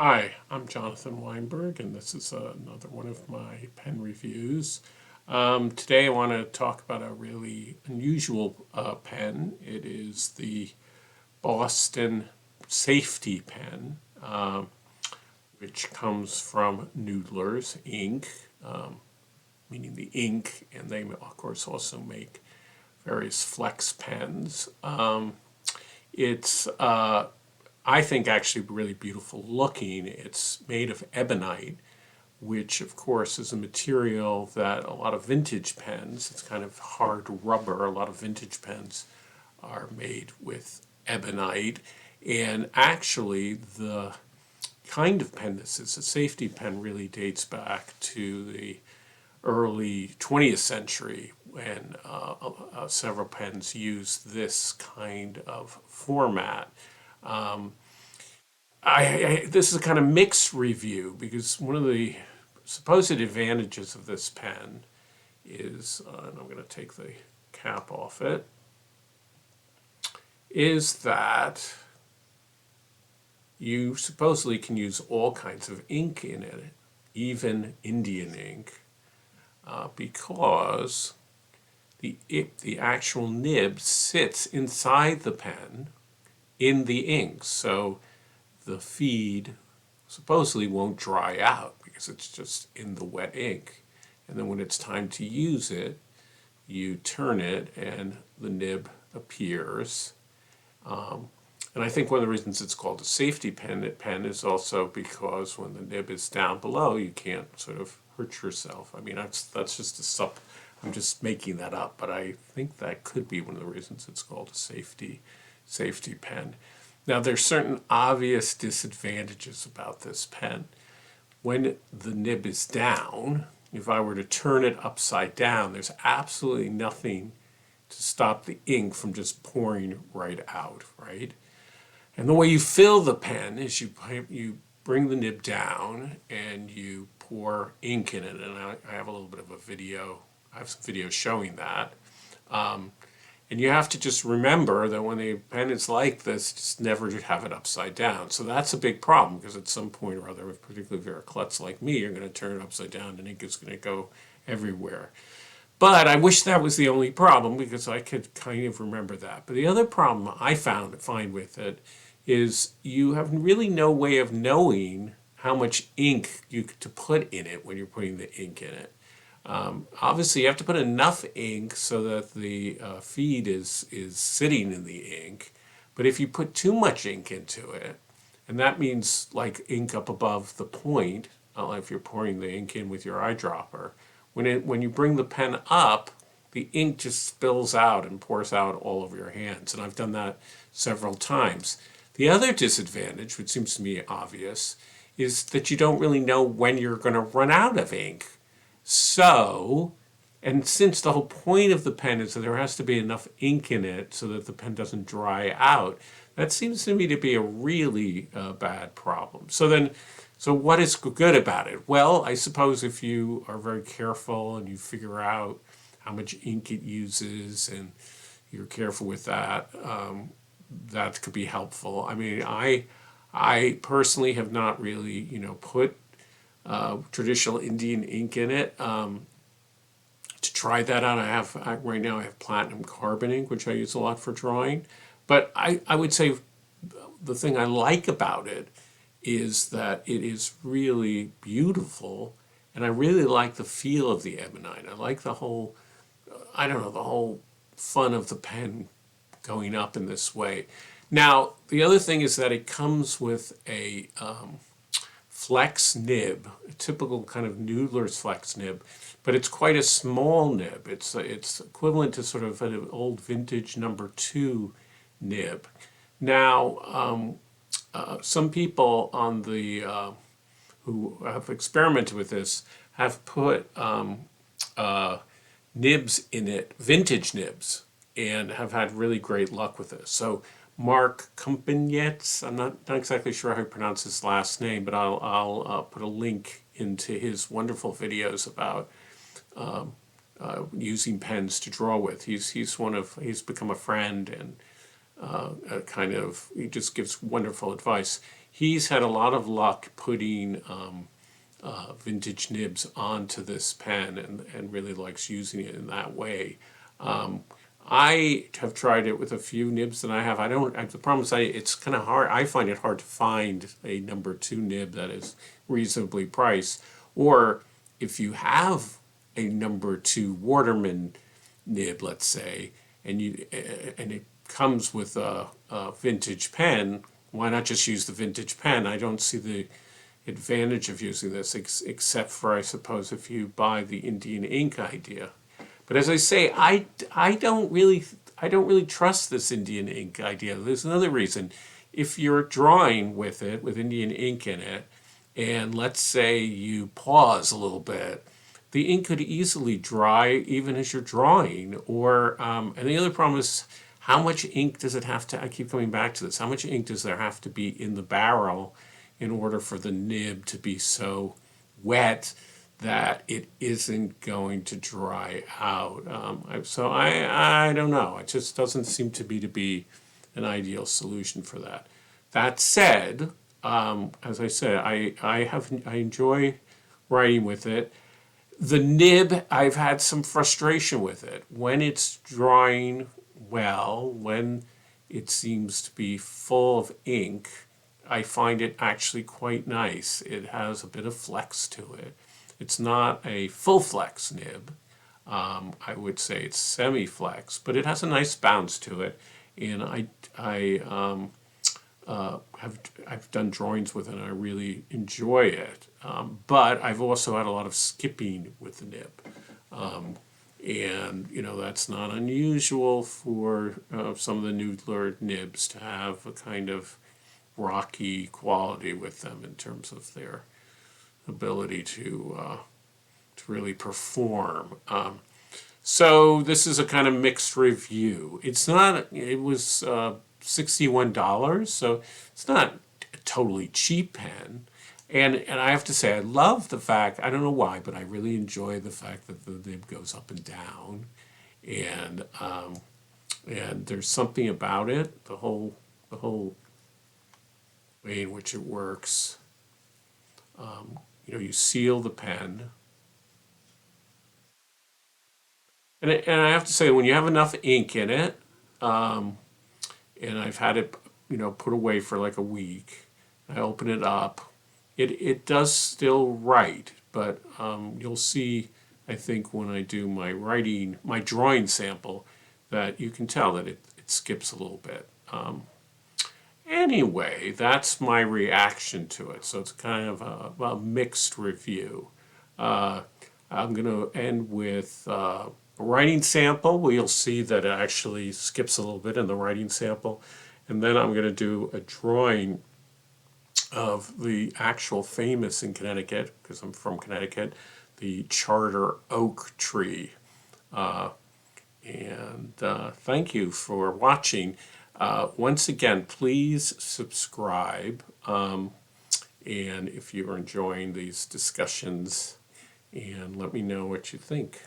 Hi, I'm Jonathan Weinberg, and this is another one of my pen reviews. Today, I want to talk about a really unusual pen. It is the Boston Safety Pen, which comes from Noodler's ink, meaning the ink, and they, of course, also make various flex pens. It's I think actually really beautiful looking. It's made of ebonite, which of course is a material that a lot of vintage pens, it's kind of hard rubber, a lot of vintage pens are made with ebonite. And actually the kind of pen this is, a safety pen, really dates back to the early 20th century when several pens used this kind of format. This is a kind of mixed review because one of the supposed advantages of this pen is, and I'm going to take the cap off it, is that you supposedly can use all kinds of ink in it, even Indian ink, because the actual nib sits inside the pen in the ink. So the feed supposedly won't dry out because it's just in the wet ink. And then when it's time to use it, you turn it and the nib appears. And I think one of the reasons it's called a safety pen is also because when the nib is down below, you can't sort of hurt yourself. I mean, that's just I'm just making that up, but I think that could be one of the reasons it's called a safety pen. Now, there's certain obvious disadvantages about this pen. When the nib is down, if I were to turn it upside down, there's absolutely nothing to stop the ink from just pouring right out, right? And the way you fill the pen is you bring the nib down and you pour ink in it. And I have a little bit of a video. I have some videos showing that. And you have to just remember that when the pen is like this, just never have it upside down. So that's a big problem because at some point or other, particularly if you're a klutz like me, you're going to turn it upside down and ink is going to go everywhere. But I wish that was the only problem because I could kind of remember that. But the other problem I find with it is you have really no way of knowing how much ink to put in it when you're putting the ink in it. Obviously, you have to put enough ink so that the feed is sitting in the ink. But if you put too much ink into it, and that means like ink up above the point, if you're pouring the ink in with your eyedropper, when you bring the pen up, the ink just spills out and pours out all over your hands. And I've done that several times. The other disadvantage, which seems to me obvious, is that you don't really know when you're going to run out of ink. So, and since the whole point of the pen is that there has to be enough ink in it so that the pen doesn't dry out, that seems to me to be a really bad problem. So what is good about it? Well, I suppose if you are very careful and you figure out how much ink it uses and you're careful with that, that could be helpful. I mean, I personally have not really, put traditional Indian ink in it. To try that out, right now I have platinum carbon ink, which I use a lot for drawing. But I would say the thing I like about it is that it is really beautiful, and I really like the feel of the ebonite. I like the whole, I don't know, the whole fun of the pen going up in this way. Now, the other thing is that it comes with a flex nib, a typical kind of Noodler's flex nib, but it's quite a small nib. It's equivalent to sort of an old vintage number 2 nib. Now, some people on the who have experimented with this have put nibs in it, vintage nibs, and have had really great luck with this. So Mark Kumpenetz, I'm not exactly sure how to pronounce his last name, but I'll put a link into his wonderful videos about using pens to draw with. He's become a friend and he just gives wonderful advice. he's had a lot of luck putting vintage nibs onto this pen and really likes using it in that way. Um, I have tried it with a few nibs that I have. I don't. The problem is, it's kind of hard. I find it hard to find a number two nib that is reasonably priced. Or if you have a number two Waterman nib, let's say, and it comes with a vintage pen, why not just use the vintage pen? I don't see the advantage of using this, except for, I suppose, if you buy the Indian ink idea. But as I say, I don't really trust this Indian ink idea. There's another reason. If you're drawing with it, with Indian ink in it, and let's say you pause a little bit, the ink could easily dry even as you're drawing. And the other problem is, how much ink does it have to, I keep coming back to this, how much ink does there have to be in the barrel in order for the nib to be so wet that it isn't going to dry out? I don't know. It just doesn't seem to be an ideal solution for that. That said, as I said, I enjoy writing with it. The nib, I've had some frustration with it. When it's drying well, when it seems to be full of ink, I find it actually quite nice. It has a bit of flex to it. It's not a full flex nib. I would say it's semi-flex, but it has a nice bounce to it. And I've done drawings with it, and I really enjoy it. But I've also had a lot of skipping with the nib. And, that's not unusual for some of the Noodler nibs to have a kind of rocky quality with them in terms of their ability to really perform. So this is a kind of mixed review. It was $61, so it's not a totally cheap pen. And I have to say, I love the fact, I don't know why, but I really enjoy the fact that the nib goes up and down. And there's something about it, the whole way in which it works. You seal the pen. And I have to say, when you have enough ink in it, and I've had it, put away for like a week, I open it up, it does still write, but you'll see, I think, when I do my drawing sample, that you can tell that it skips a little bit. Anyway, that's my reaction to it. So it's kind of a mixed review. I'm going to end with a writing sample where you'll see that it actually skips a little bit in the writing sample. And then I'm going to do a drawing of the actual famous in Connecticut, because I'm from Connecticut, the Charter Oak Tree. Thank you for watching. Once again, please subscribe. And if you're enjoying these discussions, and let me know what you think.